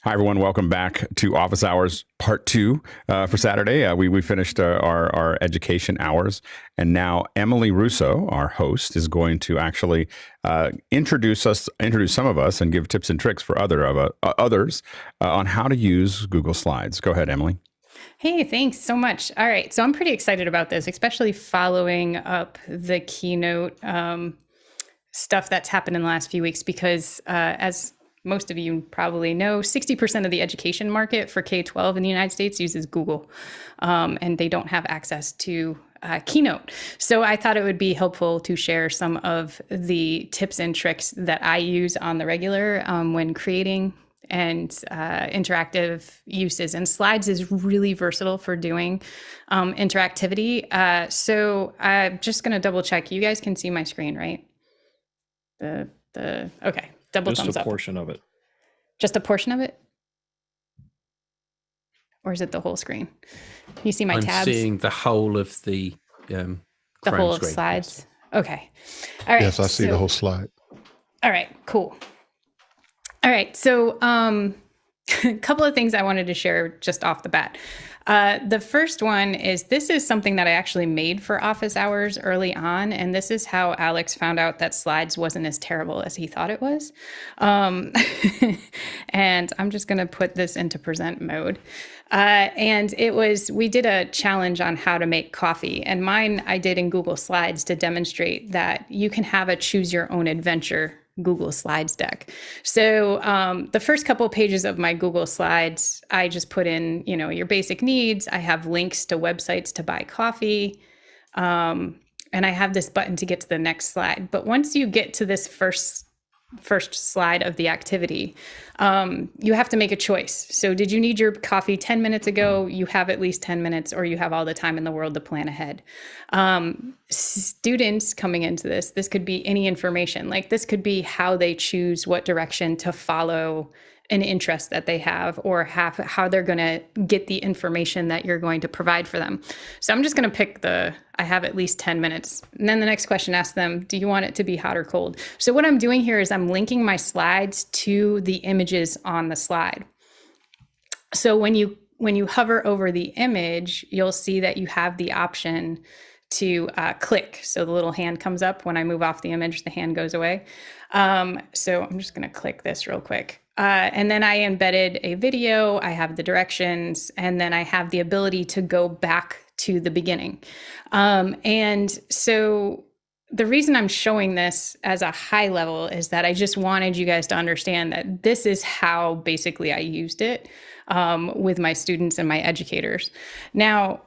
Hi, everyone. Welcome back to Office Hours Part 2 for Saturday. We finished our education hours, and now Emily Russo, our host, is going to actually introduce some of us, and give tips and tricks for others on how to use Google Slides. Go ahead, Emily. Hey, thanks so much. All right, so I'm pretty excited about this, especially following up the keynote stuff that's happened in the last few weeks, because as most of you probably know, 60% of the education market for K-12 in the United States uses Google, and they don't have access to Keynote. So I thought it would be helpful to share some of the tips and tricks that I use on the regular when creating and interactive uses. And Slides is really versatile for doing interactivity. So I'm just going to double check. You guys can see my screen, right? Okay, double Just thumbs a up. portion of it. Just a portion of it? Or is it the whole screen? You see my I'm tabs? seeing the whole of the whole screen, of Slides? yes. Okay. All right. Yes, I see the whole slide. All right, cool. All right, so a couple of things I wanted to share just off the bat. The first one is, this is something that I actually made for office hours early on, and this is how Alex found out that Slides wasn't as terrible as he thought it was. And I'm just going to put this into present mode. And we did a challenge on how to make coffee, and mine I did in Google Slides to demonstrate that you can have a choose your own adventure Google Slides deck. So the first couple of pages of my Google Slides, I just put in, your basic needs. I have links to websites to buy coffee. And I have this button to get to the next slide. But once you get to this first slide of the activity, you have to make a choice. So did you need your coffee 10 minutes ago? You have at least 10 minutes, or you have all the time in the world to plan ahead. Students coming into this could be any information. Like, this could be how they choose what direction to follow an interest that they have, or how they're going to get the information that you're going to provide for them. So I'm just going to pick I have at least 10 minutes. And then the next question asks them, do you want it to be hot or cold? So what I'm doing here is I'm linking my slides to the images on the slide. So when you hover over the image, you'll see that you have the option to click. So the little hand comes up. When I move off the image, the hand goes away. So I'm just going to click this real quick. And then I embedded a video, I have the directions, and then I have the ability to go back to the beginning. And so the reason I'm showing this as a high level is that I just wanted you guys to understand that this is how basically I used it with my students and my educators. Now,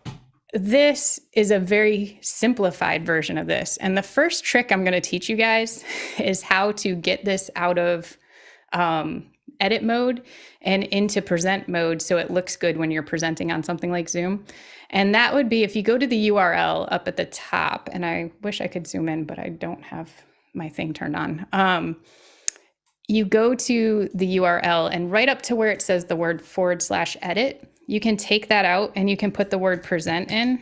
this is a very simplified version of this. And the first trick I'm going to teach you guys is how to get this out of edit mode and into present mode so it looks good when you're presenting on something like Zoom. And that would be, if you go to the URL up at the top, and I wish I could zoom in, but I don't have my thing turned on. You go to the URL, and right up to where it says the word /edit, you can take that out and you can put the word present in,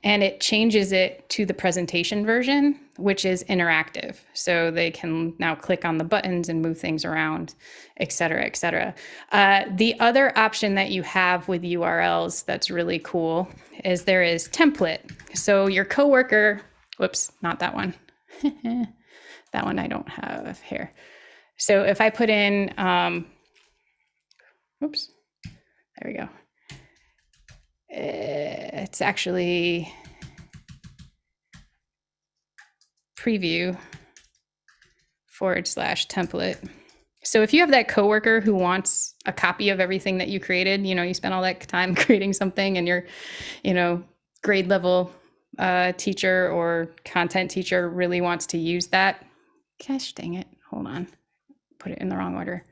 and it changes it to the presentation version, which is interactive. So they can now click on the buttons and move things around, et cetera, et cetera. The other option that you have with URLs that's really cool is there is template. So your coworker, whoops, not that one. That one I don't have here. So if I put in, oops, there we go. It's actually preview /template. So if you have that coworker who wants a copy of everything that you created, you spent all that time creating something, and your, grade level teacher or content teacher really wants to use that. Gosh dang it. Hold on. Put it in the wrong order.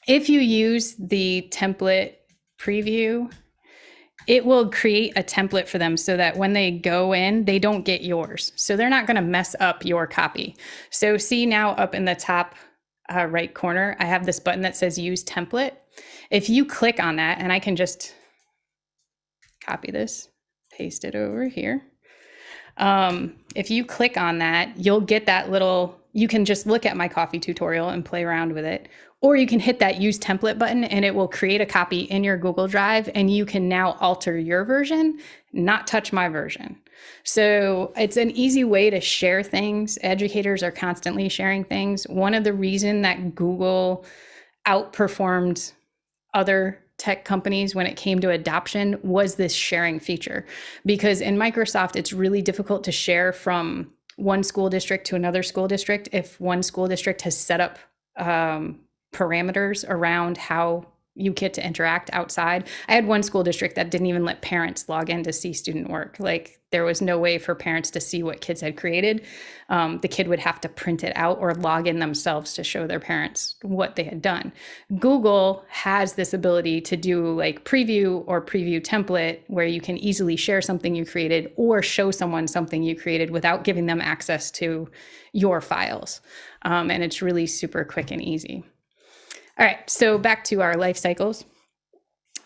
If you use the template preview, it will create a template for them so that when they go in, they don't get yours. So they're not going to mess up your copy. So see now up in the top right corner, I have this button that says use template. If you click on that, and I can just copy this, paste it over here. If you click on that, you'll get that little you can just look at my coffee tutorial and play around with it. Or you can hit that use template button and it will create a copy in your Google Drive, and you can now alter your version, not touch my version. So it's an easy way to share things. Educators are constantly sharing things. One of the reasons that Google outperformed other tech companies when it came to adoption was this sharing feature. Because in Microsoft, it's really difficult to share from one school district to another school district if one school district has set up parameters around how you get to interact outside. I had one school district that didn't even let parents log in to see student work. Like, there was no way for parents to see what kids had created. The kid would have to print it out or log in themselves to show their parents what they had done. Google has this ability to do like preview or preview template, where you can easily share something you created or show someone something you created without giving them access to your files. And it's really super quick and easy. All right, so back to our life cycles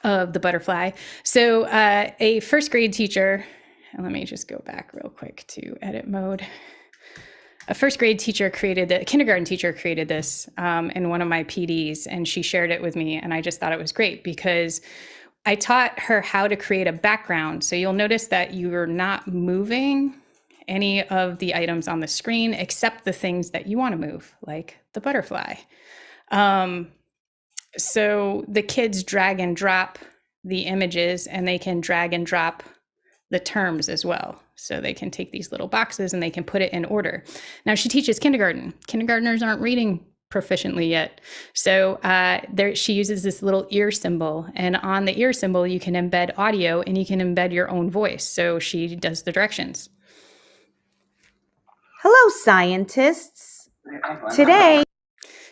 of the butterfly. So a first grade teacher, and let me just go back real quick to edit mode. A first grade teacher a kindergarten teacher created this in one of my PDs, and she shared it with me, and I just thought it was great because I taught her how to create a background. So you'll notice that you're not moving any of the items on the screen except the things that you want to move, like the butterfly. So the kids drag and drop the images, and they can drag and drop the terms as well. So they can take these little boxes and they can put it in order. Now, she teaches kindergarten. Kindergartners aren't reading proficiently yet. So she uses this little ear symbol, and on the ear symbol, you can embed audio and you can embed your own voice. So she does the directions. Hello, scientists. Today.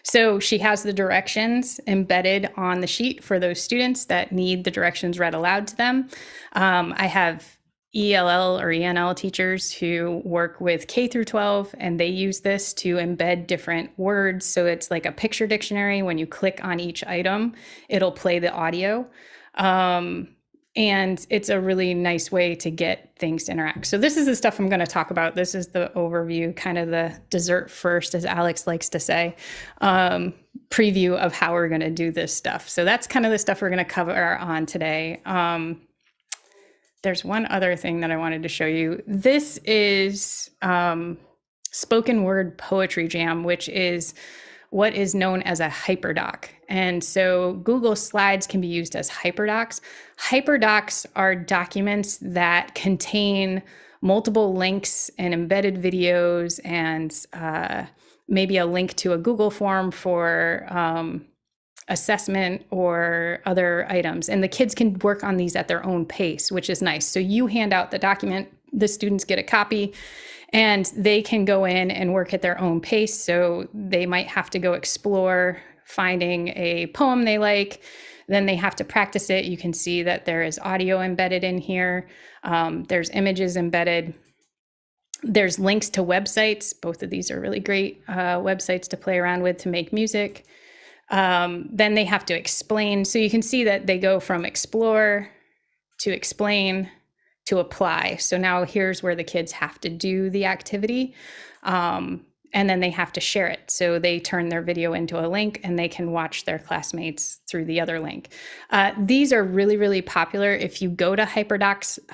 So she has the directions embedded on the sheet for those students that need the directions read aloud to them. I have ELL or ENL teachers who work with K through 12, and they use this to embed different words. So it's like a picture dictionary. When you click on each item, it'll play the audio. And it's a really nice way to get things to interact. So this is the stuff I'm going to talk about. This is the overview, kind of the dessert first, as Alex likes to say, preview of how we're going to do this stuff. So that's kind of the stuff we're going to cover on today. There's one other thing that I wanted to show you. This is Spoken Word Poetry Jam, which is what is known as a hyperdoc. And so Google Slides can be used as hyperdocs. Hyperdocs are documents that contain multiple links and embedded videos and maybe a link to a Google form for assessment or other items. And the kids can work on these at their own pace, which is nice. So you hand out the document, the students get a copy, and they can go in and work at their own pace. So they might have to go explore finding a poem they like. Then they have to practice it. You can see that there is audio embedded in here. There's images embedded. There's links to websites. Both of these are really great websites to play around with to make music. Then they have to explain. So you can see that they go from explore to explain to apply. So now here's where the kids have to do the activity. And then they have to share it. So they turn their video into a link and they can watch their classmates through the other link. These are really, really popular. If you go to hyperdocs.co,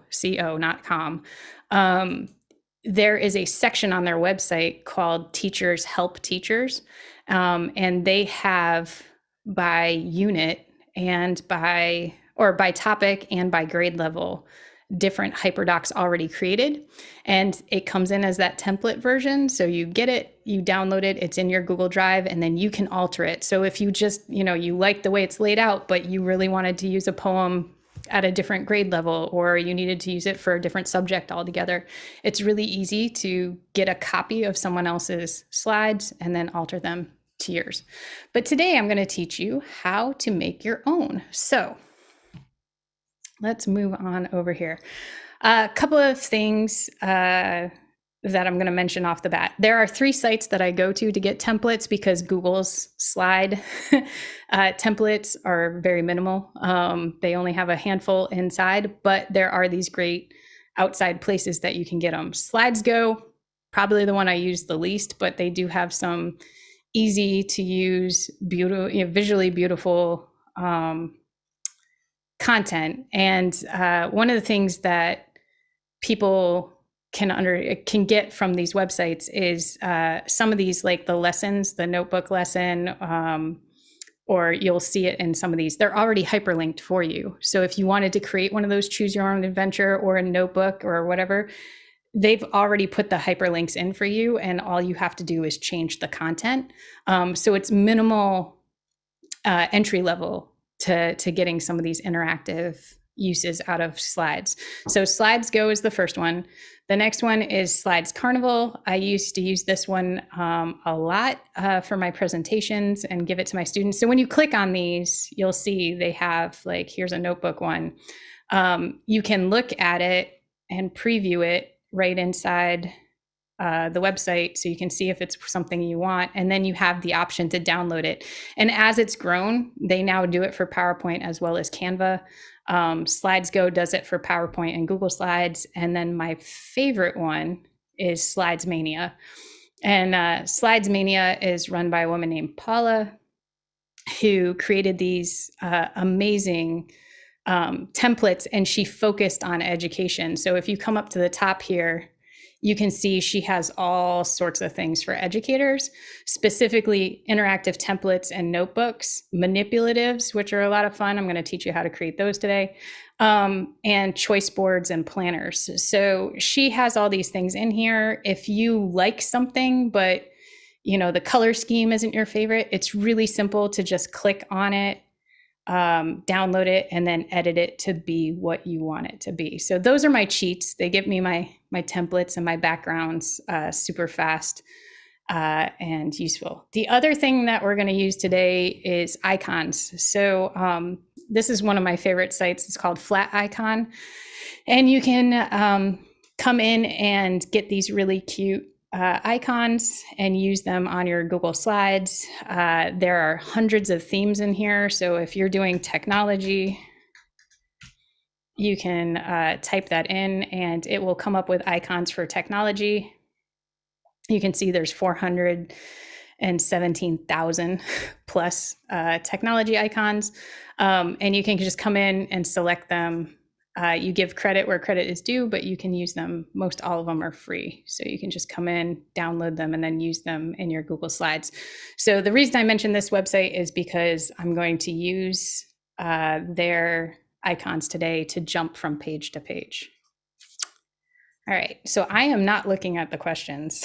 C-O, not com, there is a section on their website called Teachers Help Teachers. And they have by unit and by topic and by grade level, different hyperdocs already created. And it comes in as that template version. So you get it, you download it, it's in your Google Drive, and then you can alter it. So if you just, you like the way it's laid out, but you really wanted to use a poem at a different grade level, or you needed to use it for a different subject altogether, it's really easy to get a copy of someone else's slides and then alter them to yours. But today I'm going to teach you how to make your own. So let's move on over here. A couple of things that I'm going to mention off the bat. There are 3 sites that I go to get templates because Google's slide templates are very minimal. They only have a handful inside, but there are these great outside places that you can get them. Slides Go probably the one I use the least, but they do have some easy to use, beautiful, visually beautiful content. And one of the things that people can get from these websites is some of these, like the lessons, the notebook lesson, or you'll see it in some of these, they're already hyperlinked for you. So if you wanted to create one of those choose your own adventure or a notebook or whatever, they've already put the hyperlinks in for you, and all you have to do is change the content. So it's minimal entry level to getting some of these interactive uses out of Slides. So Slides Go is the first one. The next one is Slides Carnival. I used to use this one a lot for my presentations and give it to my students. So when you click on these, you'll see they have, like, here's a notebook one. You can look at it and preview it right inside the website, so you can see if it's something you want, and then you have the option to download it. And as it's grown, they now do it for PowerPoint as well as Canva. Slides Go does it for PowerPoint and Google Slides, and then my favorite one is Slides Mania. And Slides Mania is run by a woman named Paula, who created these amazing templates, and she focused on education. So if you come up to the top here, you can see she has all sorts of things for educators, specifically interactive templates and notebooks, manipulatives, which are a lot of fun. I'm going to teach you how to create those today, and choice boards and planners. So she has all these things in here. If you like something, but the color scheme isn't your favorite, it's really simple to just click on it, download it, and then edit it to be what you want it to be. So those are my cheats. They give me my templates and my backgrounds super fast and useful. The other thing that we're going to use today is icons. So this is one of my favorite sites. It's called Flat Icon. And you can come in and get these really cute icons and use them on your Google Slides. There are hundreds of themes in here. So if you're doing technology, you can type that in and it will come up with icons for technology. You can see there's 417,000 plus technology icons. And you can just come in and select them. You give credit where credit is due, but you can use them. Most all of them are free. So you can just come in, download them, and then use them in your Google Slides. So the reason I mentioned this website is because I'm going to use their icons today to jump from page to page. All right, so I am not looking at the questions,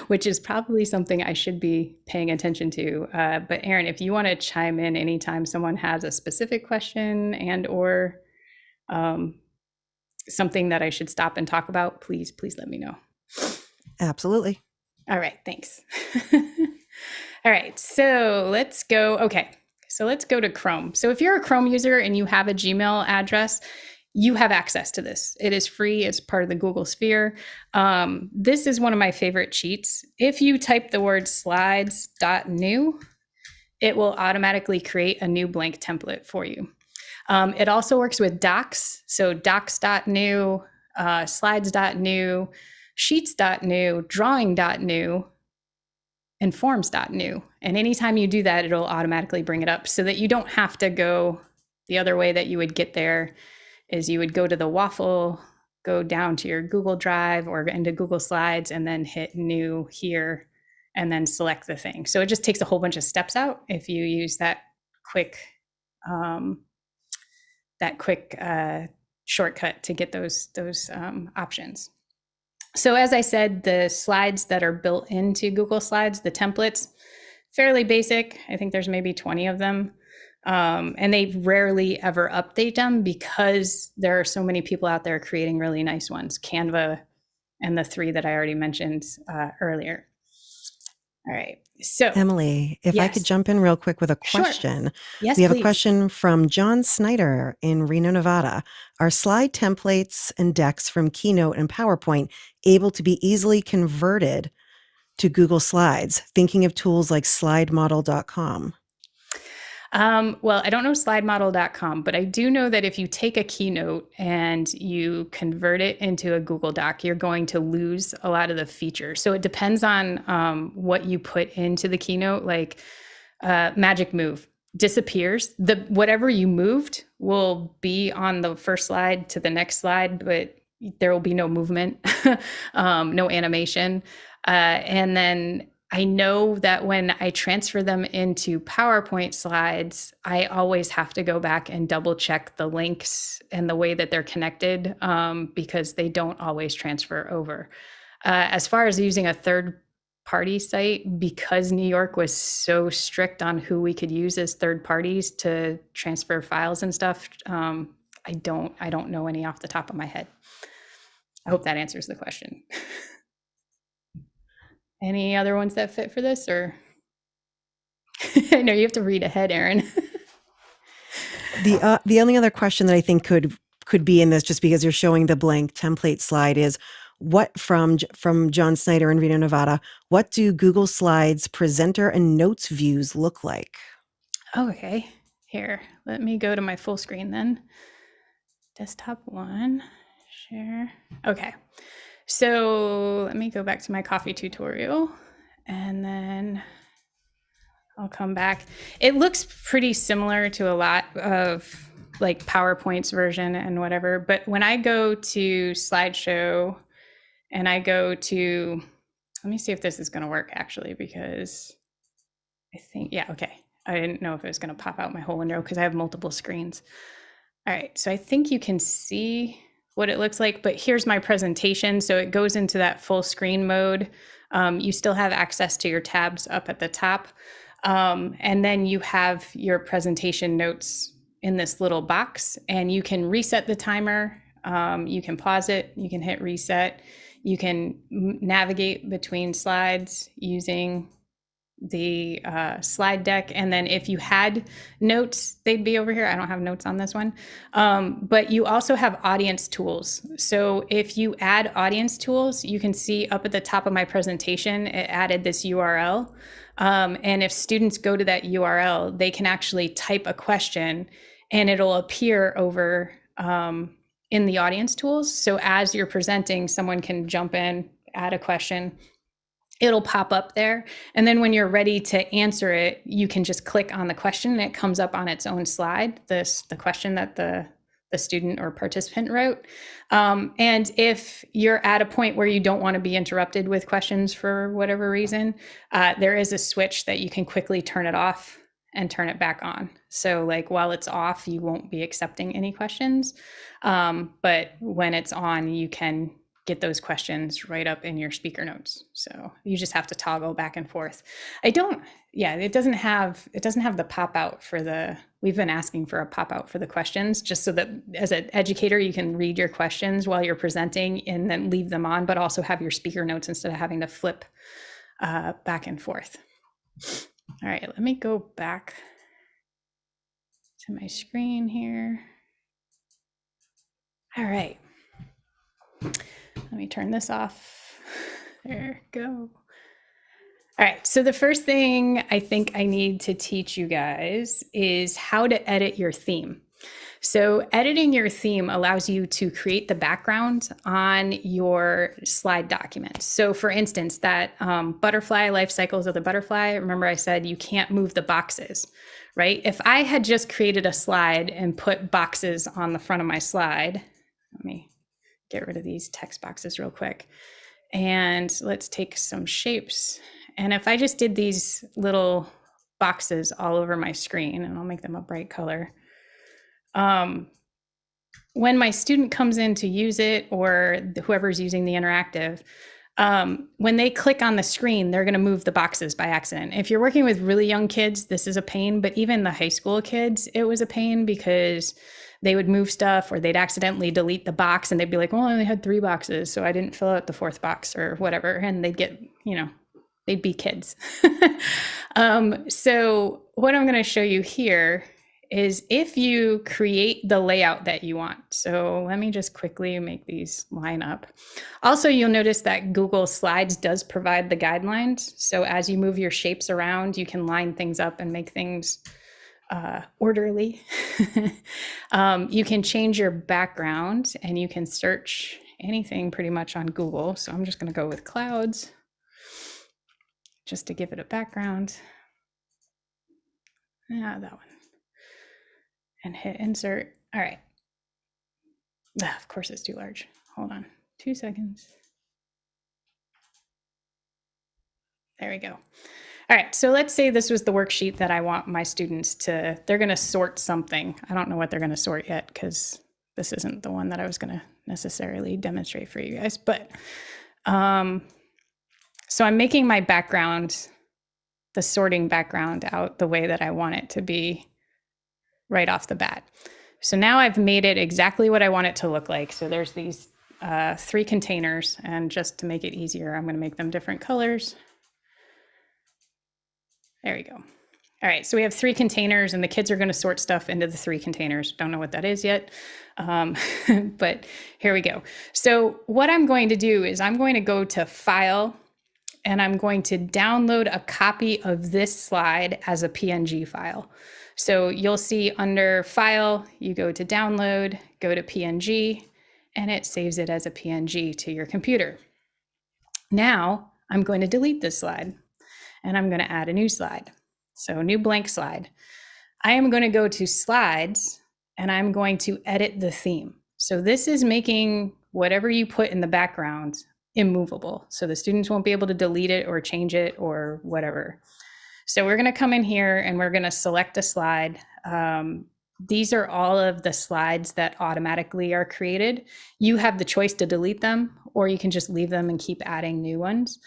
which is probably something I should be paying attention to. But Erin, if you want to chime in anytime someone has a specific question and or something that I should stop and talk about, please let me know. Absolutely. All right, thanks. All right, so let's go. Okay, so let's go to Chrome. So if you're a Chrome user and you have a Gmail address, you have access to this. It is free. It's part of the Google Sphere. This is one of my favorite cheats. If you type the word slides.new, it will automatically create a new blank template for you. It also works with docs. So docs.new, slides.new, sheets.new, drawing.new, and forms.new. And anytime you do that, it'll automatically bring it up so that you don't have to go the other way that you would get there. Is you would go to the waffle, go down to your Google Drive or into Google Slides, and then hit new here, and then select the thing. So it just takes a whole bunch of steps out if you use that quick shortcut to get those options. So as I said, the slides that are built into Google Slides, the templates, fairly basic. I think there's maybe 20 of them. And they rarely ever update them because there are so many people out there creating really nice ones, Canva and the 3 that I already mentioned earlier. All right. So Emily, if I could jump in real quick with a question. Sure. Yes, we have please. a question from John Snyder in Reno, Nevada. Are slide templates and decks from Keynote and PowerPoint able to be easily converted to Google Slides? Thinking of tools like slidemodel.com. Well, I don't know slidemodel.com, but I do know that if you take a Keynote and you convert it into a Google Doc, you're going to lose a lot of the features. So it depends on what you put into the Keynote, like Magic Move disappears. Whatever you moved will be on the first slide to the next slide, but there will be no movement, no animation. And then I know that when I transfer them into PowerPoint slides, I always have to go back and double check the links and the way that they're connected because they don't always transfer over. As far as using a third party site, because New York was so strict on who we could use as third parties to transfer files and stuff, I don't know any off the top of my head. I hope that answers the question. Any other ones that fit for this, or? I know you have to read ahead, Erin. The only other question that I think could be in this, just because you're showing the blank template slide, is what from John Snyder in Reno, Nevada, what do Google Slides presenter and notes views look like? Okay, here, let me go to my full screen then. Desktop 1, share. Okay, so let me go back to my coffee tutorial and then I'll come back. It looks pretty similar to a lot of like PowerPoint's version and whatever, but when I go to slideshow and I go to, let me see if this is going to work actually, because I think, yeah, okay. I didn't know if it was going to pop out my whole window because I have multiple screens. All right, so I think you can see what it looks like, but here's my presentation. So it goes into that full screen mode. You still have access to your tabs up at the top. And then you have your presentation notes in this little box, and you can reset the timer. You can pause it, you can hit reset. You can navigate between slides using the slide deck. And then if you had notes, they'd be over here. I don't have notes on this one. But you also have audience tools. So if you add audience tools, you can see up at the top of my presentation, it added this URL. And if students go to that URL, they can actually type a question and it'll appear over in the audience tools. So as you're presenting, someone can jump in, add a question, it'll pop up there. And then when you're ready to answer it, you can just click on the question and it comes up on its own slide, the question that the student or participant wrote. And if you're at a point where you don't want to be interrupted with questions for whatever reason, there is a switch that you can quickly turn it off and turn it back on. So like while it's off, you won't be accepting any questions. But when it's on, you can get those questions right up in your speaker notes. So you just have to toggle back and forth. It doesn't have the pop out for we've been asking for a pop out for the questions, just so that as an educator, you can read your questions while you're presenting and then leave them on, but also have your speaker notes instead of having to flip back and forth. All right, let me go back to my screen here. All right. Let me turn this off. There we go. All right, so the first thing I think I need to teach you guys is how to edit your theme. So editing your theme allows you to create the background on your slide document. So for instance, that butterfly, life cycles of the butterfly, remember I said you can't move the boxes, right? If I had just created a slide and put boxes on the front of my slide, let me get rid of these text boxes real quick. And let's take some shapes. And if I just did these little boxes all over my screen, and I'll make them a bright color. When my student comes in to use it, or whoever's using the interactive, when they click on the screen, they're going to move the boxes by accident. If you're working with really young kids, this is a pain, but even the high school kids, it was a pain because they would move stuff or they'd accidentally delete the box and they'd be like, well, I only had 3 boxes, so I didn't fill out the 4th box or whatever. And they'd get, they'd be kids. So what I'm going to show you here is if you create the layout that you want. So let me just quickly make these line up. Also, you'll notice that Google Slides does provide the guidelines. So as you move your shapes around, you can line things up and make things orderly. You can change your background and you can search anything pretty much on Google. So I'm just going to go with clouds just to give it a background. Yeah, that one. And hit insert. All right. Of course it's too large. Hold on 2 seconds. There we go. All right, so let's say this was the worksheet that I want my students to, they're going to sort something. I don't know what they're going to sort yet because this isn't the one that I was going to necessarily demonstrate for you guys. But so I'm making my background, the sorting background out the way that I want it to be right off the bat. So now I've made it exactly what I want it to look like. So there's these 3 containers, and just to make it easier, I'm going to make them different colors. There we go. All right, so we have 3 containers and the kids are going to sort stuff into the 3 containers. Don't know what that is yet, but here we go. So what I'm going to do is I'm going to go to File and I'm going to download a copy of this slide as a PNG file. So you'll see under File, you go to Download, go to PNG, and it saves it as a PNG to your computer. Now I'm going to delete this slide. And I'm going to add a new slide. So new blank slide. I am going to go to slides and I'm going to edit the theme. So this is making whatever you put in the background immovable. So the students won't be able to delete it or change it or whatever. So we're going to come in here and we're going to select a slide. These are all of the slides that automatically are created. You have the choice to delete them, or you can just leave them and keep adding new ones.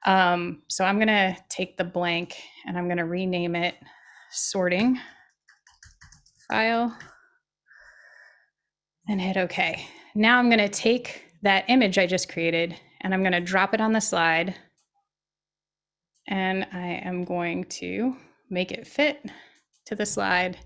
So I'm going to take the blank and I'm going to rename it sorting file and hit OK. Now I'm going to take that image I just created and I'm going to drop it on the slide. And I am going to make it fit to the slide.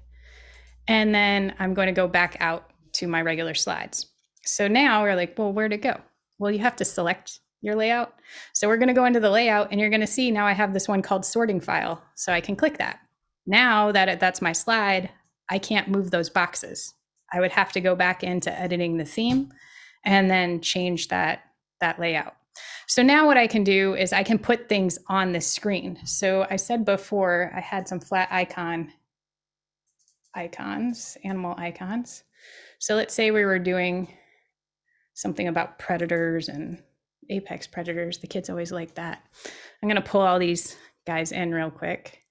And then I'm going to go back out to my regular slides. So now we're like, well, where'd it go? Well, you have to select your layout. So we're going to go into the layout and you're going to see now I have this one called sorting file. So I can click that. Now that that's my slide, I can't move those boxes. I would have to go back into editing the theme and then change that layout. So now what I can do is I can put things on the screen. So I said before I had some flat icons, animal icons. So let's say we were doing something about predators and apex predators. The kids always like that. I'm going to pull all these guys in real quick,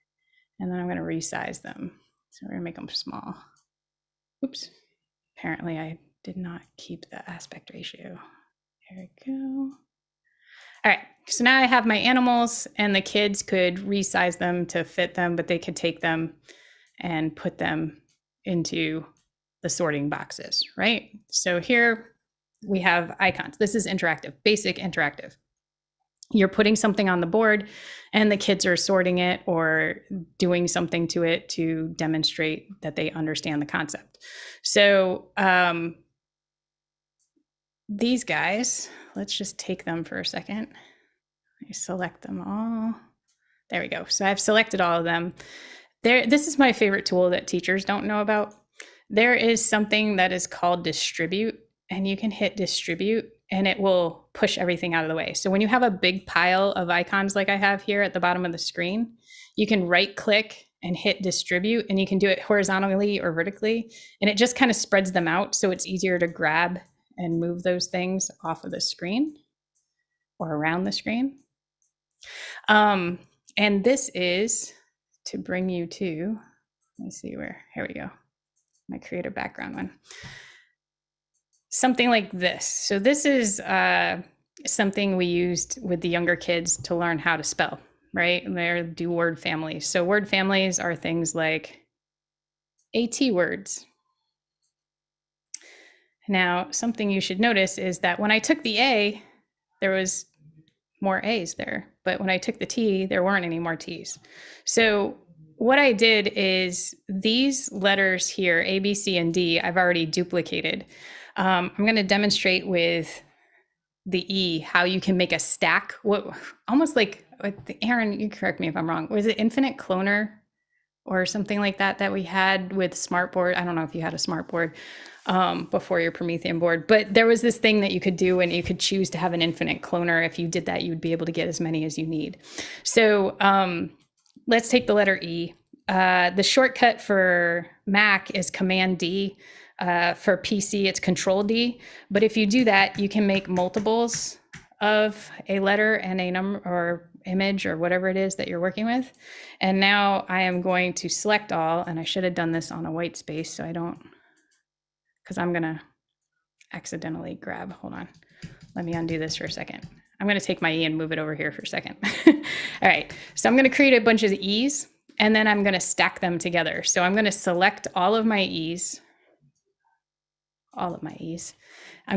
and then I'm going to resize them. So we're going to make them small. Oops. Apparently I did not keep the aspect ratio. There we go. All right. So now I have my animals, and the kids could resize them to fit them, but they could take them and put them into the sorting boxes, right? So here we have icons. This is interactive, basic interactive. You're putting something on the board and the kids are sorting it or doing something to it to demonstrate that they understand the concept. So these guys, let's just take them for a second. I select them all. There we go. So I've selected all of them. This is my favorite tool that teachers don't know about. There is something that is called distribute. And you can hit distribute and it will push everything out of the way. So when you have a big pile of icons like I have here at the bottom of the screen, you can right click and hit distribute, and you can do it horizontally or vertically. And it just kind of spreads them out. So it's easier to grab and move those things off of the screen or around the screen. And this is to bring you to, let me see where, here we go. My creator background one. Something like this. So this is something we used with the younger kids to learn how to spell, right? They do word families. So word families are things like AT words. Now, something you should notice is that when I took the A, there was more A's there. But when I took the T, there weren't any more T's. So what I did is these letters here, A, B, C, and D, I've already duplicated. I'm going to demonstrate with the E how you can make a stack. What almost like Aaron, you correct me if I'm wrong. Was it infinite cloner or something like that that we had with Smartboard. I don't know if you had a Smartboard before your Promethean board, but there was this thing that you could do, and you could choose to have an infinite cloner. If you did that, you would be able to get as many as you need. So let's take the letter E. The shortcut for Mac is Command D. For PC, it's Control D. But if you do that, you can make multiples of a letter and a number or image or whatever it is that you're working with. And now I am going to select all, and I should have done this on a white space so I don't, because I'm going to accidentally grab, hold on. Let me undo this for a second. I'm going to take my E and move it over here for a second. All right, so I'm going to create a bunch of E's, and then I'm going to stack them together. So I'm going to select all of my E's, I'm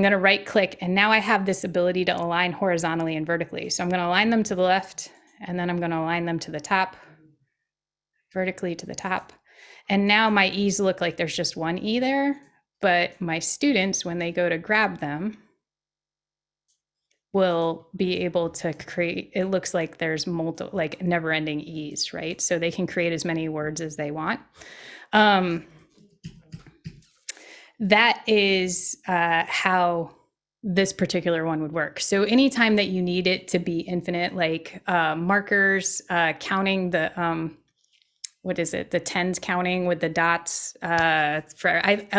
going to right click, and now I have this ability to align horizontally and vertically. So I'm going to align them to the left, and then I'm going to align them to the top, vertically to the top. And now my E's look like there's just one E there, but my students, when they go to grab them, will be able to create, it looks like there's multiple, like never ending E's, right? So they can create as many words as they want. That is how this particular one would work. So anytime that you need it to be infinite, like markers, counting the, what is it? The tens counting with the dots. A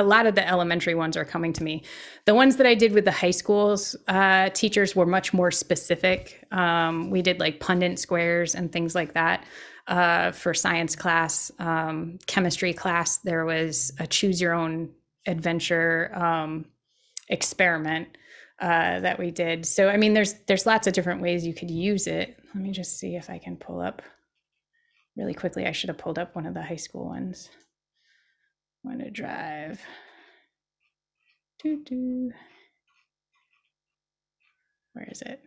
lot of the elementary ones are coming to me. The ones that I did with the high schools teachers were much more specific. We did like Punnett squares and things like that. For science class, chemistry class, there was a choose your own adventure experiment that we did. So, I mean, there's lots of different ways you could use it. Let me just see if I can pull up really quickly. I should have pulled up one of the high school ones. Want to drive. Where is it?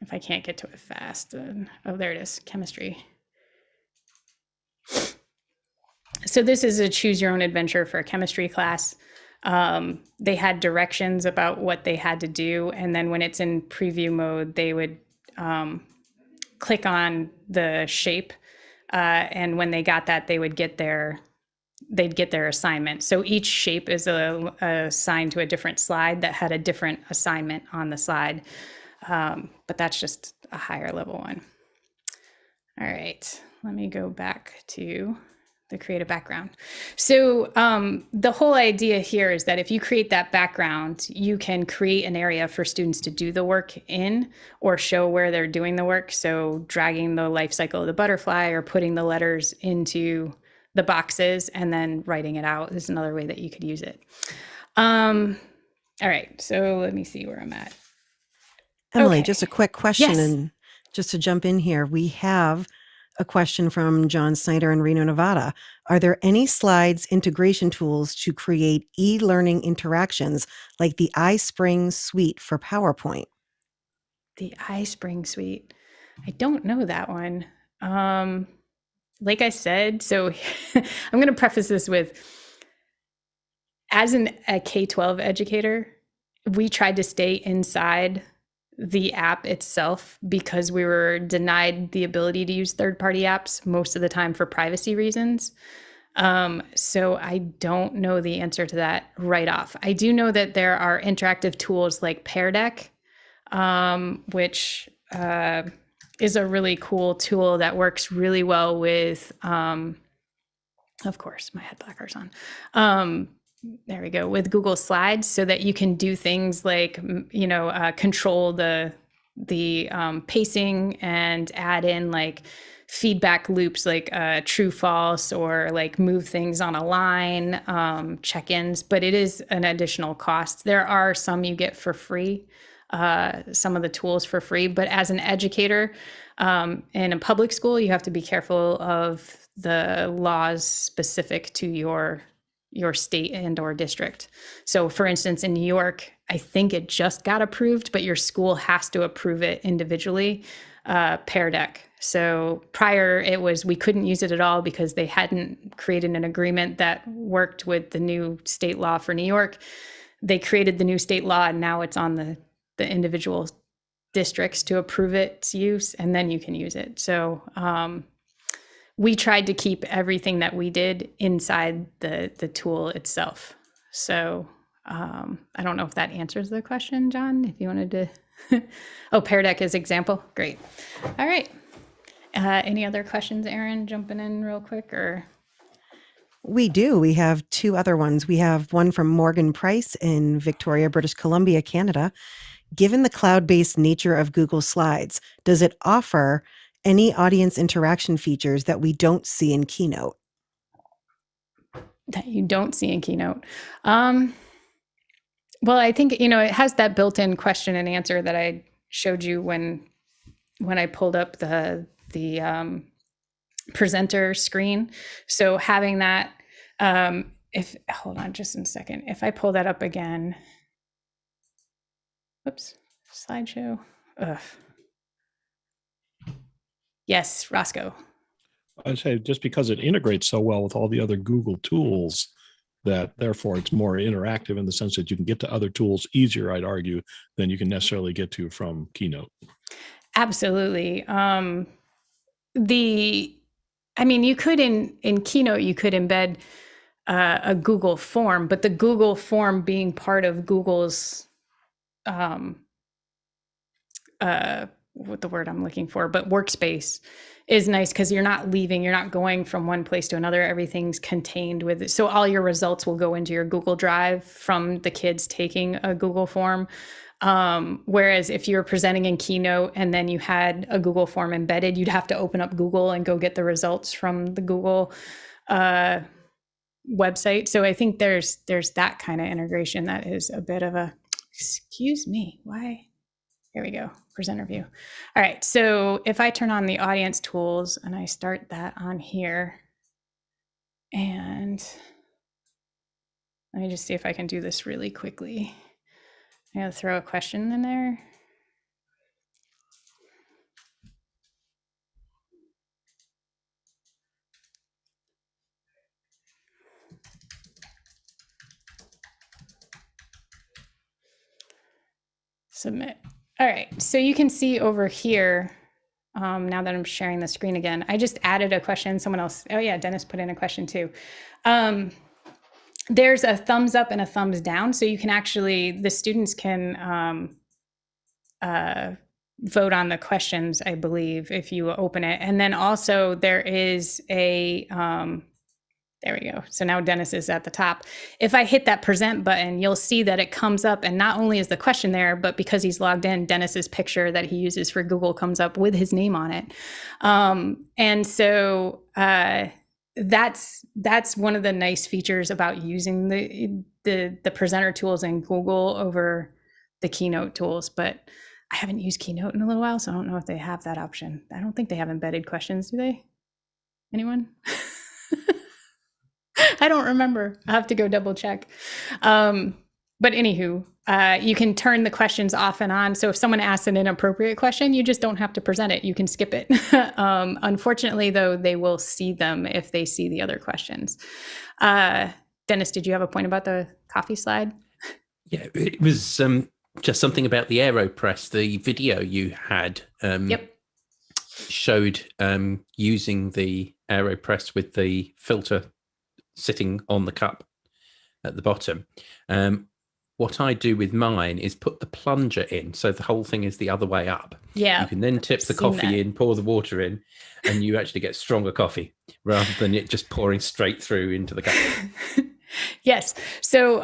If I can't get to it fast, then, oh, there it is, chemistry. So this is a choose your own adventure for a chemistry class. They had directions about what they had to do. And then when it's in preview mode, they would click on the shape. And when they got that, they'd get their assignment. So each shape is assigned to a different slide that had a different assignment on the slide. But that's just a higher level one. All right, let me go back to the create a background. So the whole idea here is that if you create that background, you can create an area for students to do the work in or show where they're doing the work. So dragging the life cycle of the butterfly or putting the letters into the boxes and then writing it out is another way that you could use it. All right, so let me see where I'm at. Emily, Okay. just a quick question, Yes. and just to jump in here, we have a question from John Snyder in Reno, Nevada. Are there any slides integration tools to create e-learning interactions like the iSpring suite for PowerPoint? The iSpring suite. I don't know that one. Like I said, so I'm going to preface this with, as a K-12 educator, we tried to stay inside the app itself because we were denied the ability to use third-party apps most of the time for privacy reasons. So I don't know the answer to that right off. I do know that there are interactive tools like Pear Deck, which is a really cool tool that works really well with, of course, my head blocker's on. There we go, with Google Slides, so that you can do things like, control the pacing and add in like feedback loops, like true, false, or like move things on a line, check-ins, but it is an additional cost. There are some you get for free, some of the tools for free, but as an educator in a public school, you have to be careful of the laws specific to your state and or district. So for instance, in New York, I think it just got approved, but your school has to approve it individually, Pear Deck. So prior it was, we couldn't use it at all because they hadn't created an agreement that worked with the new state law for New York. They created the new state law and now it's on the individual districts to approve its use, and then you can use it. So we tried to keep everything that we did inside the tool itself. So I don't know if that answers the question, John, if you wanted to. Oh, Pear Deck is example. Great. All right. Any other questions, Aaron, jumping in real quick? Or We do. We have two other ones. We have one from Morgan Price in Victoria, British Columbia, Canada. Given the cloud-based nature of Google Slides, does it offer any audience interaction features that we don't see in Keynote? that you don't see in Keynote? Well, I think, it has that built-in question and answer that I showed you when I pulled up the presenter screen. So having that, hold on just a second. If I pull that up again, whoops, slideshow. Ugh. Yes, Roscoe. I'd say just because it integrates so well with all the other Google tools, that therefore it's more interactive in the sense that you can get to other tools easier, I'd argue, than you can necessarily get to from Keynote. Absolutely. You could in Keynote, you could embed a Google form, but the Google form being part of Google's, what the word I'm looking for, but workspace is nice because you're not going from one place to another. Everything's contained with it. So all your results will go into your Google Drive from the kids taking a Google form. Whereas if you're presenting in Keynote and then you had a Google form embedded, you'd have to open up Google and go get the results from the Google website. So I think there's that kind of integration that is a bit of a, excuse me, why? Here we go, presenter view. All right, so if I turn on the audience tools and I start that on here, and let me just see if I can do this really quickly. I'm gonna throw a question in there. Submit. All right, so you can see over here, now that I'm sharing the screen again, I just added a question. Someone else, oh yeah, Dennis put in a question too. There's a thumbs up and a thumbs down. So you can actually, the students can vote on the questions, I believe, if you open it. And then also there is a, there we go. So now Dennis is at the top. If I hit that present button, you'll see that it comes up, and not only is the question there, but because he's logged in, Dennis's picture that he uses for Google comes up with his name on it. And so that's one of the nice features about using the presenter tools in Google over the Keynote tools. But I haven't used Keynote in a little while, so I don't know if they have that option. I don't think they have embedded questions, do they? Anyone? I don't remember. I'll have to go double check. But anywho, you can turn the questions off and on. So if someone asks an inappropriate question, you just don't have to present it. You can skip it. Unfortunately, though, they will see them if they see the other questions. Dennis, did you have a point about the coffee slide? Yeah, it was just something about the AeroPress. The video you had showed using the AeroPress with the filter sitting on the cup at the bottom. What I do with mine is put the plunger in, so the whole thing is the other way up. Yeah. You can then tip the coffee in, pour the water in, and you actually get stronger coffee rather than it just pouring straight through into the cup. Yes. So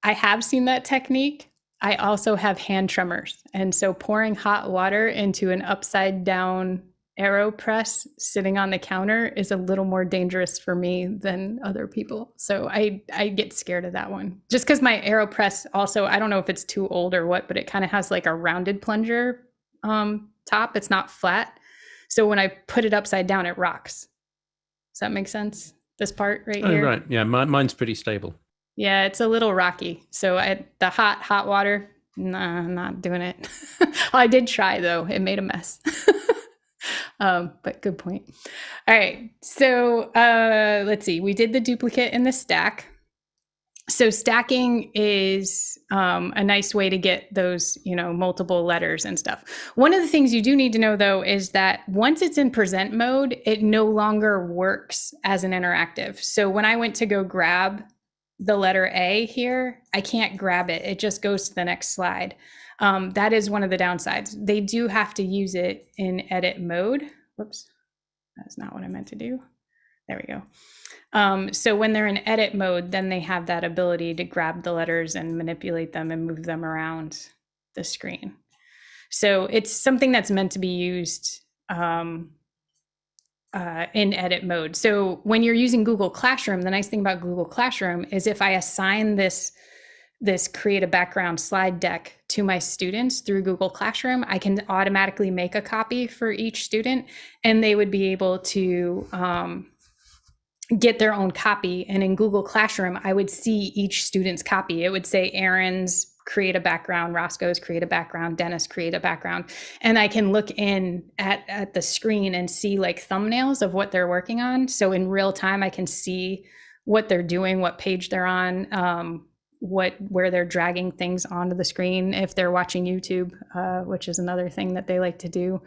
I have seen that technique. I also have hand tremors. And so pouring hot water into an upside down AeroPress sitting on the counter is a little more dangerous for me than other people. So I get scared of that one. Just because my AeroPress also, I don't know if it's too old or what, but it kind of has like a rounded plunger top. It's not flat. So when I put it upside down, it rocks. Does that make sense? This part right here? Oh, right. Yeah, mine's pretty stable. Yeah, it's a little rocky. So the hot water, nah, I'm not doing it. I did try though. It made a mess. But good point. All right. So let's see. We did the duplicate in the stack. So stacking is a nice way to get those, multiple letters and stuff. One of the things you do need to know, though, is that once it's in present mode, it no longer works as an interactive. So when I went to go grab the letter A here, I can't grab it. It just goes to the next slide. That is one of the downsides. They do have to use it in edit mode. Whoops, that's not what I meant to do. There we go. So when they're in edit mode, then they have that ability to grab the letters and manipulate them and move them around the screen. So it's something that's meant to be used in edit mode. So when you're using Google Classroom, the nice thing about Google Classroom is if I assign this create a background slide deck to my students through Google Classroom, I can automatically make a copy for each student, and they would be able to get their own copy. And in Google Classroom, I would see each student's copy. It would say Aaron's create a background, Roscoe's create a background, Dennis create a background. And I can look in at the screen and see like thumbnails of what they're working on. So in real time, I can see what they're doing, what page they're on, where they're dragging things onto the screen if they're watching YouTube, which is another thing that they like to do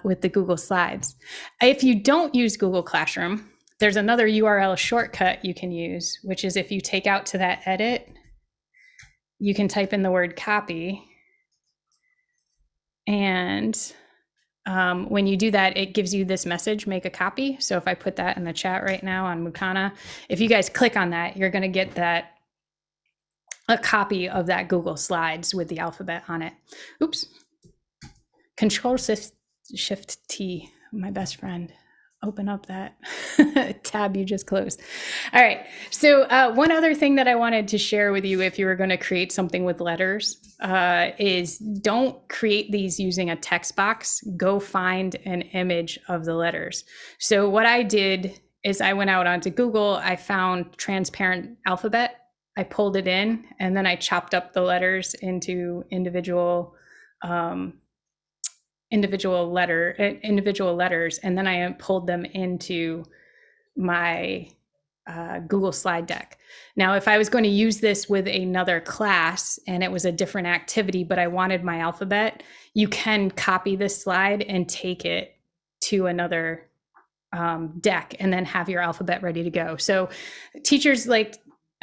with the Google Slides. If you don't use Google Classroom, there's another URL shortcut you can use, which is if you take out to that edit, you can type in the word copy. And when you do that, it gives you this message, make a copy. So if I put that in the chat right now on Mukana, if you guys click on that, you're going to get a copy of that Google Slides with the alphabet on it. Oops. Control Shift T, my best friend. Open up that tab you just closed. All right. So one other thing that I wanted to share with you, if you were going to create something with letters, is don't create these using a text box. Go find an image of the letters. So what I did is I went out onto Google. I found transparent alphabet. I pulled it in, and then I chopped up the letters into individual letters, and then I pulled them into my Google slide deck. Now, if I was going to use this with another class and it was a different activity, but I wanted my alphabet, you can copy this slide and take it to another deck and then have your alphabet ready to go. So teachers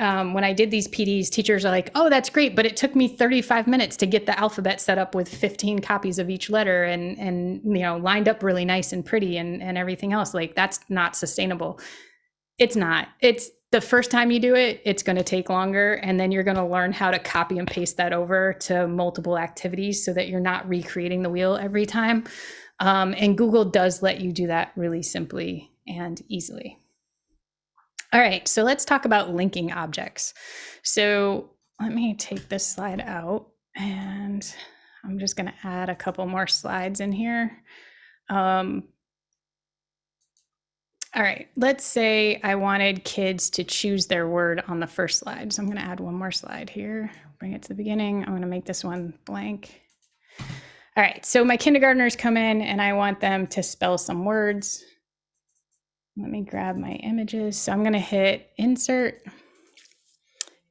when I did these PDs, teachers are like, oh, that's great, but it took me 35 minutes to get the alphabet set up with 15 copies of each letter and lined up really nice and pretty and everything else. Like, that's not sustainable. It's not. It's the first time you do it, it's going to take longer, and then you're going to learn how to copy and paste that over to multiple activities so that you're not recreating the wheel every time. And Google does let you do that really simply and easily. All right, so let's talk about linking objects. So let me take this slide out, and I'm just going to add a couple more slides in here. All right, let's say I wanted kids to choose their word on the first slide. So I'm going to add one more slide here, bring it to the beginning. I'm going to make this one blank. All right, so my kindergartners come in and I want them to spell some words. Let me grab my images. So I'm going to hit insert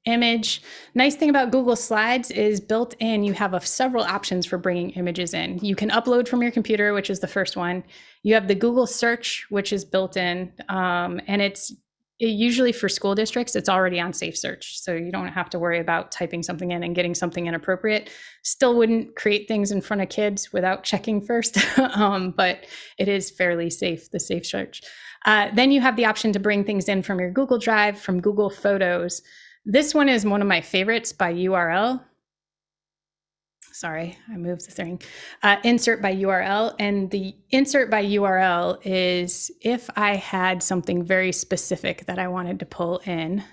image. Nice thing about Google Slides is built in, you have several options for bringing images in. You can upload from your computer, which is the first one. You have the Google search, which is built in, and it's usually for school districts, it's already on Safe Search. So you don't have to worry about typing something in and getting something inappropriate. Still wouldn't create things in front of kids without checking first, but it is fairly safe, the Safe Search. Then you have the option to bring things in from your Google Drive, from Google Photos. This one is one of my favorites by URL. Sorry, I moved the thing. Insert by URL. And the insert by URL is if I had something very specific that I wanted to pull in,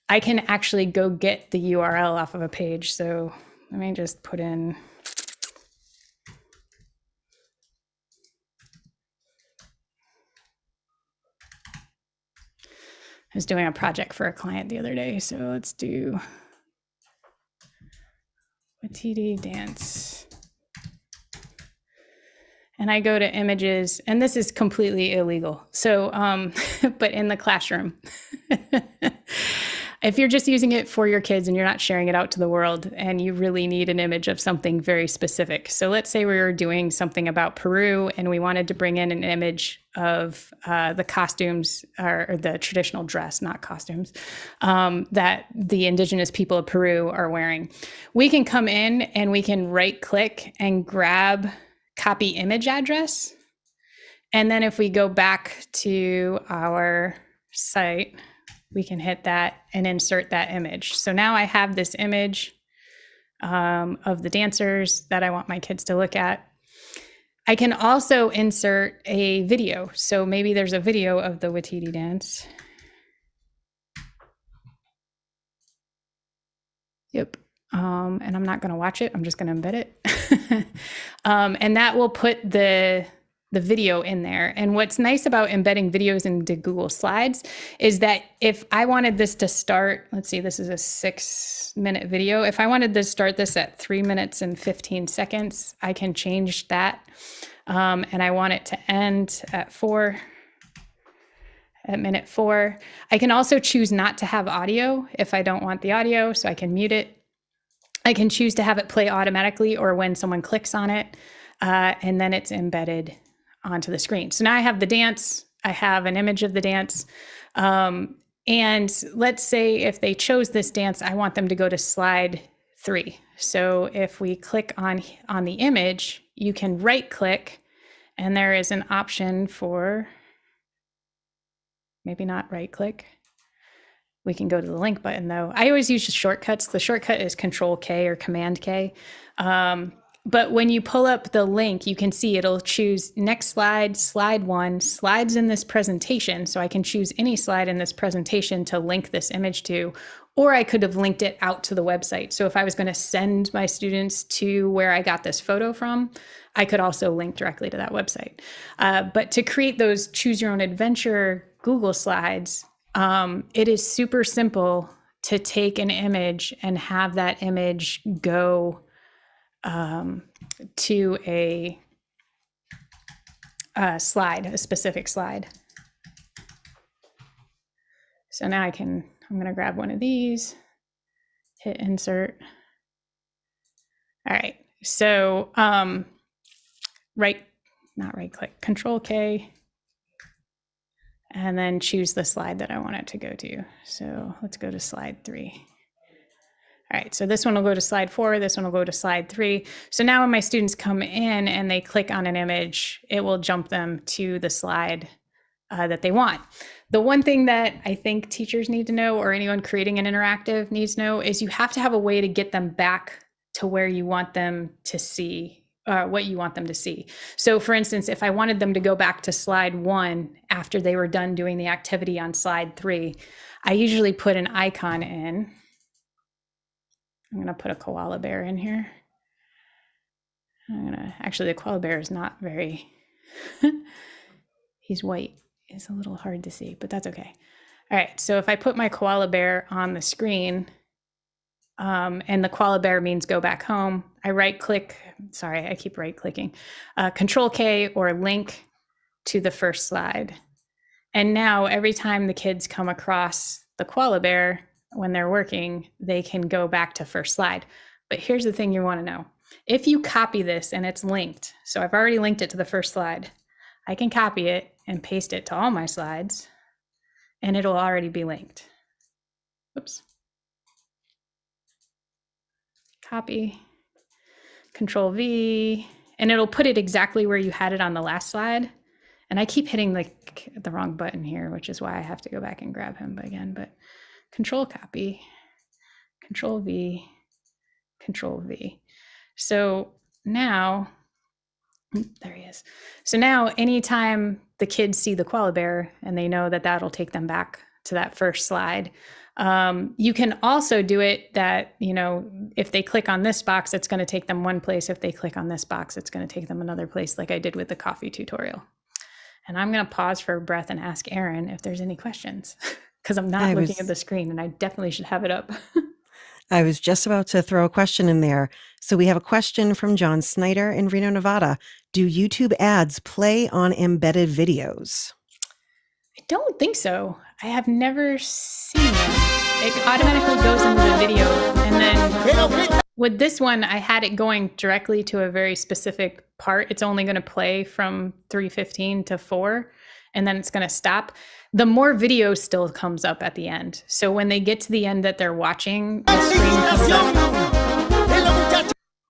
I can actually go get the URL off of a page. So let me just put in. I was doing a project for a client the other day, so let's do a TD dance. And I go to images, and this is completely illegal. So, but in the classroom. If you're just using it for your kids and you're not sharing it out to the world and you really need an image of something very specific. So let's say we were doing something about Peru and we wanted to bring in an image of the costumes or the traditional dress, not costumes, that the indigenous people of Peru are wearing. We can come in and we can right click and grab copy image address. And then if we go back to our site, we can hit that and insert that image. So now I have this image of the dancers that I want my kids to look at. I can also insert a video. So maybe there's a video of the Watiti dance. Yep. And I'm not going to watch it. I'm just going to embed it. And that will put the video in there. And what's nice about embedding videos into Google Slides is that if I wanted this to start, let's see, this is a 6-minute video. If I wanted to start this at 3 minutes and 15 seconds, I can change that. And I want it to end at minute 4. I can also choose not to have audio if I don't want the audio, so I can mute it. I can choose to have it play automatically or when someone clicks on it, and then it's embedded onto the screen. So now I have the dance, I have an image of the dance. And let's say if they chose this dance, I want them to go to slide 3. So if we click on the image, you can right click and there is an option for, maybe not right click. We can go to the link button though. I always use shortcuts. The shortcut is Control K or Command K. But when you pull up the link, you can see it'll choose next slide, slide 1, slides in this presentation. So I can choose any slide in this presentation to link this image to, or I could have linked it out to the website. So if I was going to send my students to where I got this photo from, I could also link directly to that website. But to create those choose your own adventure Google Slides, it is super simple to take an image and have that image go to a slide, a specific slide. So now I'm going to grab one of these, hit insert. All right. So not right click, Control K, and then choose the slide that I want it to go to. So let's go to slide 3. All right, so this one will go to slide 4, this one will go to slide 3. So now when my students come in and they click on an image, it will jump them to the slide that they want. The one thing that I think teachers need to know, or anyone creating an interactive needs to know, is you have to have a way to get them back to where you want them to see, what you want them to see. So for instance, if I wanted them to go back to slide 1 after they were done doing the activity on slide 3, I usually put an icon in. I'm going to put a koala bear in here. Actually, the koala bear is not very, he's white. It's a little hard to see, but that's okay. All right, so if I put my koala bear on the screen, and the koala bear means go back home, I right click, sorry, I keep right clicking, Control K or link to the first slide. And now every time the kids come across the koala bear, when they're working, they can go back to first slide. But here's the thing you want to know. If you copy this and it's linked, so I've already linked it to the first slide, I can copy it and paste it to all my slides and it'll already be linked. Oops. Copy, Control V, and it'll put it exactly where you had it on the last slide. And I keep hitting the wrong button here, which is why I have to go back and grab him again, but Control copy, Control V, Control V. So now, there he is. So now anytime the kids see the koala bear and they know that that'll take them back to that first slide, you can also do it that, if they click on this box, it's going to take them one place. If they click on this box, it's going to take them another place, like I did with the coffee tutorial. And I'm going to pause for a breath and ask Erin if there's any questions. Because I'm not looking at the screen and I definitely should have it up. I was just about to throw a question in there. So we have a question from John Snyder in Reno, Nevada. Do YouTube ads play on embedded videos? I don't think so. I have never seen them. it automatically goes into the video. And then with this one, I had it going directly to a very specific part. It's only going to play from 3:15 to 4, and then it's going to stop. The more video still comes up at the end. So when they get to the end that they're watching, the screen comes up.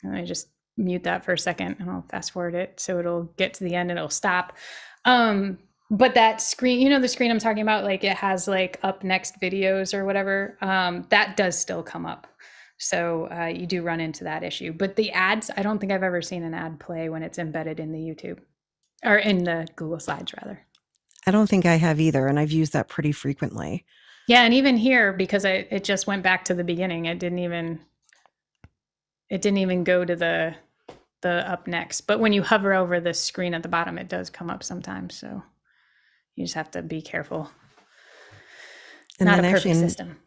Let me just mute that for a second and I'll fast forward it. So it'll get to the end and it'll stop. But that screen, you know, the screen I'm talking about, like it has like up next videos or whatever, that does still come up. So you do run into that issue. But the ads, I don't think I've ever seen an ad play when it's embedded in the YouTube or in the Google Slides rather. I don't think I have either, and I've used that pretty frequently. Yeah, and even here, because it just went back to the beginning, it didn't even go to the up next. But when you hover over the screen at the bottom, it does come up sometimes. So you just have to be careful. And Not then a perfect actually, system.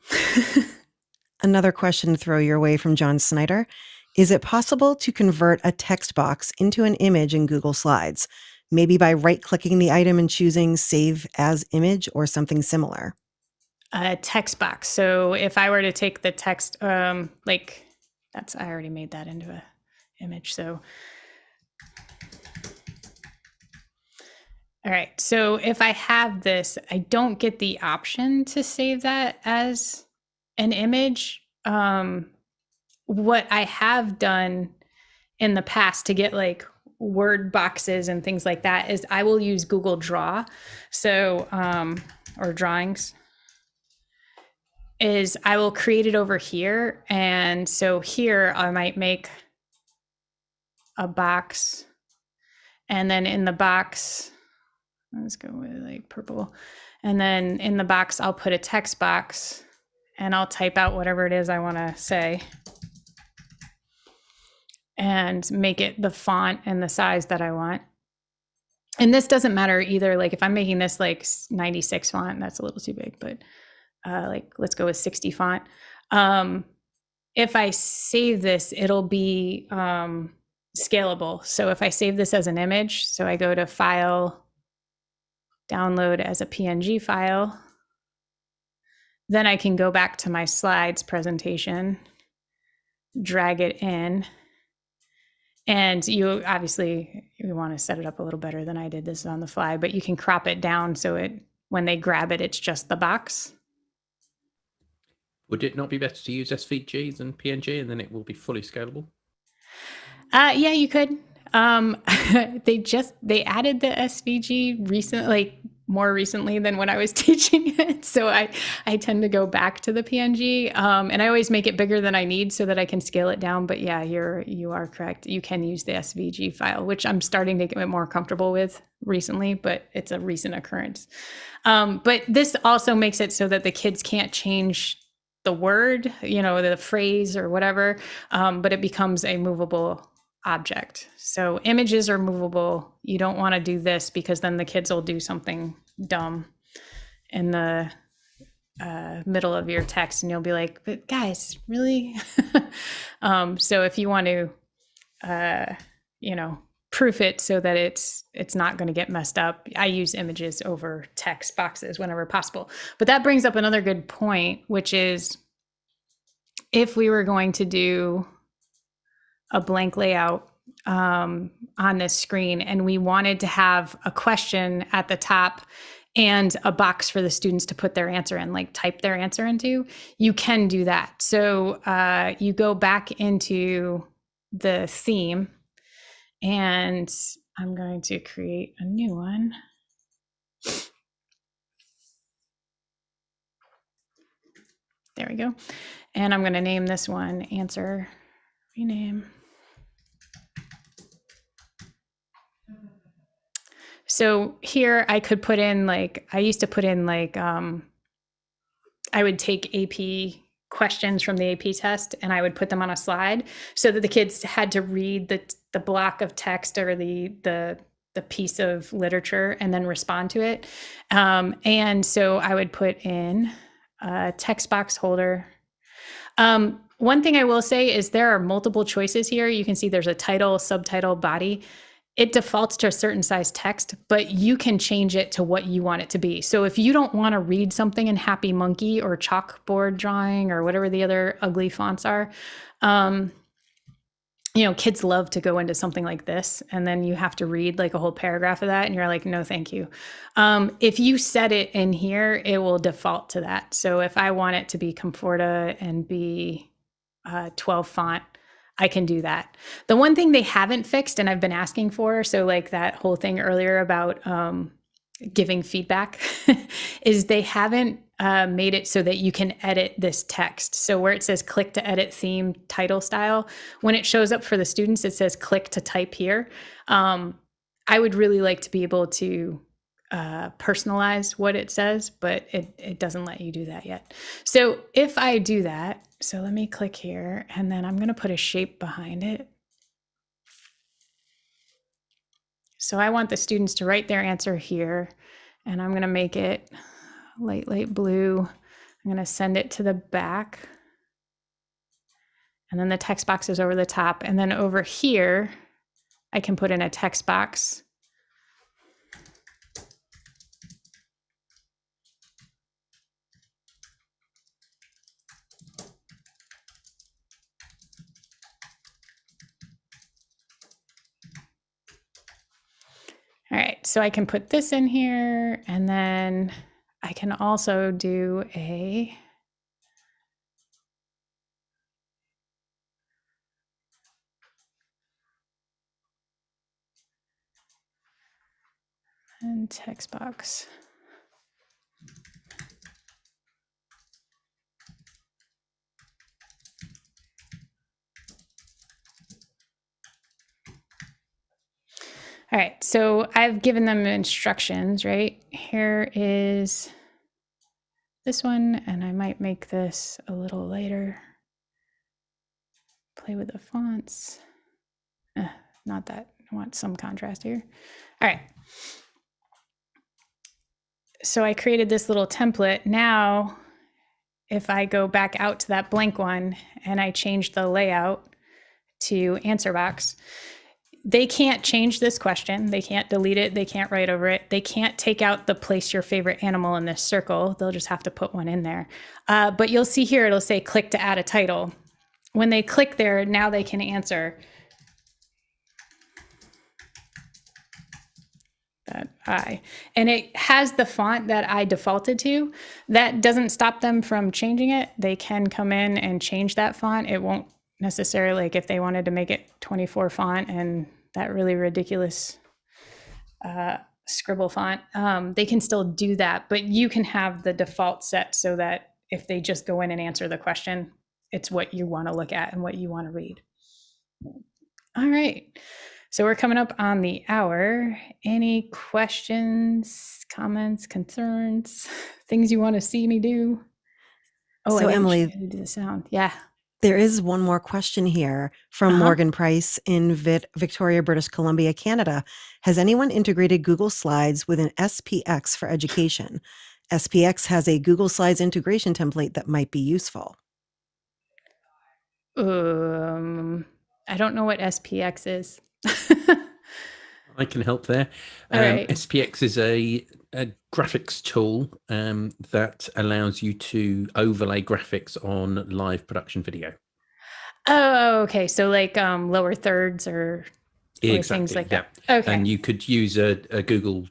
another question to throw your way from John Snyder. Is it possible to convert a text box into an image in Google Slides? Maybe by right-clicking the item and choosing Save as Image or something similar? A text box. So if I were to take the text, like I already made that into a image. So, all right. So if I have this, I don't get the option to save that as an image. What I have done in the past to get like word boxes and things like that is I will use Google Draw. So, or drawings. Is I will create it over here. And so here I might make a box. And then in the box, let's go with like purple. And then in the box, I'll put a text box and I'll type out whatever it is I want to say and make it the font and the size that I want. And this doesn't matter either. Like if I'm making this like 96 font, that's a little too big, but like let's go with 60 font. If I save this, it'll be scalable. So if I save this as an image, so I go to File, Download as a PNG file, then I can go back to my slides presentation, drag it in, and you obviously you want to set it up a little better than I did. This is on the fly, but you can crop it down so it when they grab it, it's just the box. Would it not be better to use SVG than PNG, and then it will be fully scalable? Yeah, you could. They added the SVG recently, more recently than when I was teaching it. So I tend to go back to the PNG, and I always make it bigger than I need so that I can scale it down. But yeah, you are correct. You can use the SVG file, which I'm starting to get more comfortable with recently, but it's a recent occurrence. But this also makes it so that the kids can't change the word, the phrase or whatever, but it becomes a movable object. So images are movable. You don't want to do this because then the kids will do something dumb in the middle of your text and you'll be like, but guys, really? So if you want to, proof it so that it's not going to get messed up, I use images over text boxes whenever possible. But that brings up another good point, which is if we were going to do a blank layout on this screen and we wanted to have a question at the top and a box for the students to put their answer in, like type their answer into, you can do that. So you go back into the theme and I'm going to create a new one. There we go. And I'm going to name this one answer, rename. So here I could put in I used to put in I would take AP questions from the AP test and I would put them on a slide so that the kids had to read the block of text or the piece of literature and then respond to it. And so I would put in a text box holder. One thing I will say is there are multiple choices here. You can see there's a title, subtitle, body. it defaults to a certain size text, but you can change it to what you want it to be. So if you don't want to read something in Happy Monkey or chalkboard drawing or whatever the other ugly fonts are, kids love to go into something like this, and then you have to read like a whole paragraph of that, and you're like, no, thank you. If you set it in here, it will default to that. So if I want it to be Comforta and be 12 font, I can do that. The one thing they haven't fixed, and I've been asking for, so like that whole thing earlier about giving feedback, is they haven't made it so that you can edit this text. So where it says click to edit theme title style, when it shows up for the students, it says click to type here. I would really like to be able to personalize what it says, but it doesn't let you do that yet. So if I do that, so let me click here, and then I'm going to put a shape behind it. So I want the students to write their answer here, and I'm going to make it light blue. I'm going to send it to the back, and then the text box is over the top. And then over here, I can put in a text box. All right, so I can put this in here, and then I can also do a text box. All right, so I've given them instructions, right? Here is this one, and I might make this a little lighter. Play with the fonts. Not that, I want some contrast here. All right. So I created this little template. Now, if I go back out to that blank one and I change the layout to answer box, they can't change this question. They can't delete it. They can't write over it. They can't take out the place your favorite animal in this circle. They'll just have to put one in there. But you'll see here, it'll say click to add a title. When they click there, now they can answer that I. And it has the font that I defaulted to. That doesn't stop them from changing it. They can come in and change that font. It won't necessarily, like if they wanted to make it 24 font and that really ridiculous scribble font, they can still do that, but you can have the default set so that if they just go in and answer the question, it's what you want to look at and what you want to read. All right, so we're coming up on the hour. Any questions, comments, concerns, things you want to see me do? Oh, So I Emily, do the sound. Yeah. there is one more question here from Morgan Price in Victoria, British Columbia, Canada. Has anyone integrated Google Slides with an SPX for education? SPX has a Google Slides integration template that might be useful. I don't know what SPX is. I can help there. All right. SPX is a graphics tool that allows you to overlay graphics on live production video. Oh, okay. So like lower thirds or things like that. Okay. And you could use a Google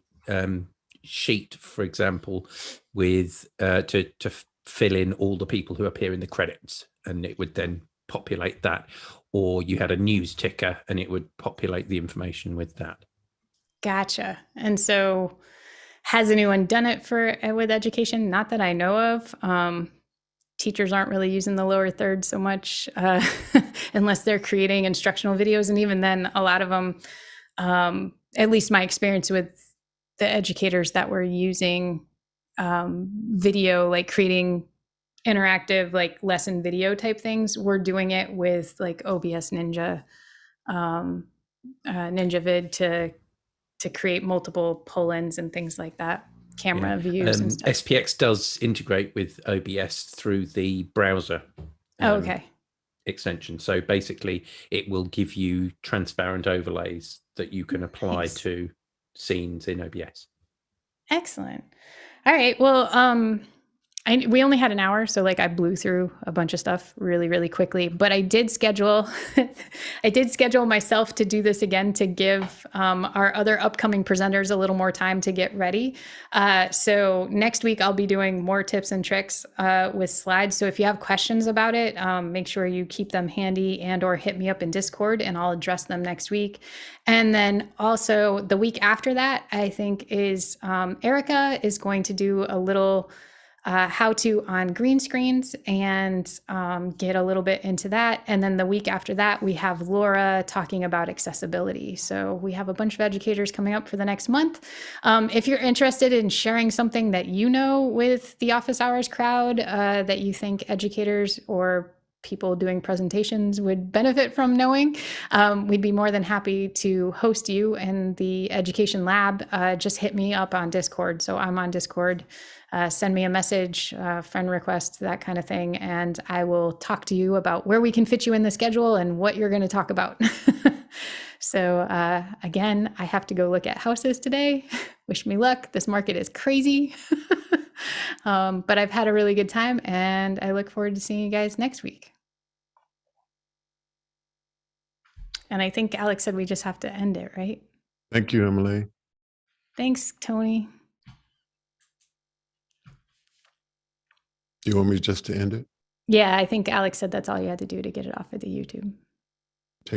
sheet, for example, with to fill in all the people who appear in the credits, and it would then populate that. Or you had a news ticker, and it would populate the information with that. Gotcha. And so, has anyone done it for with education? Not that I know of. Teachers aren't really using the lower third so much unless they're creating instructional videos. And even then, a lot of them, at least my experience with the educators that were using video, like creating interactive, like lesson video type things, we're doing it with like OBS Ninja, Ninja Vid to create multiple pull-ins and things like that. Camera views and stuff. SPX does integrate with OBS through the browser. Okay. extension. So basically, it will give you transparent overlays that you can apply Nice. to scenes in OBS. Excellent. All right. Well, we only had an hour, so like I blew through a bunch of stuff really, really quickly. But I did schedule, I did schedule myself to do this again to give our other upcoming presenters a little more time to get ready. So next week I'll be doing more tips and tricks with slides. So if you have questions about it, make sure you keep them handy and/or hit me up in Discord, and I'll address them next week. And then also the week after that, I think is Erica is going to do a little how to on green screens and get a little bit into that. And then the week after that, we have Laura talking about accessibility. So we have a bunch of educators coming up for the next month. If you're interested in sharing something that you know with the office hours crowd that you think educators or people doing presentations would benefit from knowing, we'd be more than happy to host you in the education lab. Just hit me up on Discord. So I'm on Discord. Send me a message, friend request, that kind of thing, and I will talk to you about where we can fit you in the schedule and what you're going to talk about. So again, I have to go look at houses today. Wish me luck. This market is crazy. But I've had a really good time, and I look forward to seeing you guys next week. And I think Alex said we just have to end it, right? Thank you, Emily. Thanks, Tony. Do you want me just to end it? Yeah, I think Alex said that's all you had to do to get it off of the YouTube.